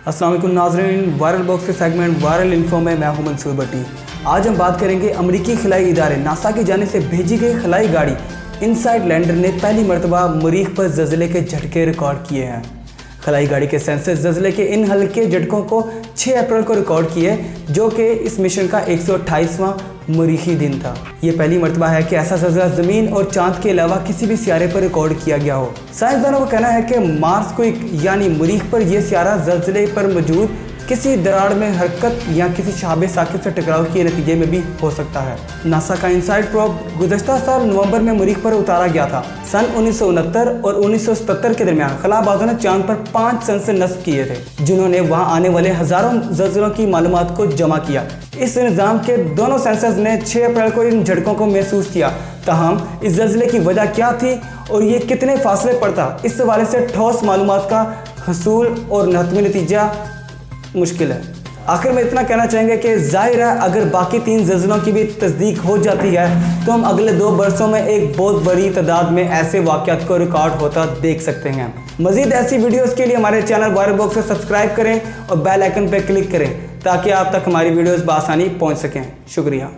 अस्सलाम वालेकुम नाज़रीन, वायरल बॉक्स के सेगमेंट वायरल इन्फो में मैं हूं मंसूर भट्टी। आज हम बात करेंगे अमरीकी खलाई इदारे नासा की जानिब से भेजी गई खलाई गाड़ी इनसाइड लैंडर ने पहली मरतबा मरीख पर ज़लज़ले के झटके रिकॉर्ड किए हैं। खलाई गाड़ी के सेंसर ज़लज़ले के इन हल्के झटकों को 6 अप्रैल को रिकॉर्ड किए, जो कि इस मिशन का 128वां मरीखी दिन था। ये पहली मरतबा है कि ऐसा ज़लज़ला ज़मीन और चांद के अलावा किसी भी सियारे पर रिकॉर्ड किया गया हो। साइंसदानों का कहना है कि मार्स को यानी मरीख पर यह सियारा ज़लज़ले पर मौजूद किसी दरार में हरकत या किसी शाबे साकिब से टकराव के नतीजे में भी हो सकता है। नासा का इनसाइड प्रोब गुज़श्ता साल नवंबर में मरीख पर उतारा गया था। सन 1969 और 1977 के दरमियान खलाबाजों ने चांद पर 5 सेंसर नस्ब किए थे, जिन्होंने वहां आने वाले हज़ारों ज़लज़लों की मालूमात को जमा किया। इस निज़ाम के दोनों सेंसर्स ने 6 अप्रैल को इन झटकों को महसूस किया। ताहम इस ज़लज़ले की वजह क्या थी और ये कितने फासले पर था, इस हवाले से ठोस मालूमात का हसूल और हतमी नतीजा मुश्किल है। आखिर में इतना कहना चाहेंगे कि जाहिर है अगर बाकी 3 ज़लज़लों की भी तस्दीक हो जाती है तो हम अगले 2 बरसों में एक बहुत बड़ी तादाद में ऐसे वाक़यात को रिकॉर्ड होता देख सकते हैं। मज़ीद ऐसी वीडियोस के लिए हमारे चैनल वायरल बॉक्स को सब्सक्राइब करें और बेल आइकन पर क्लिक करें ताकि आप तक हमारी वीडियोस बआसानी पहुंच सकें। शुक्रिया।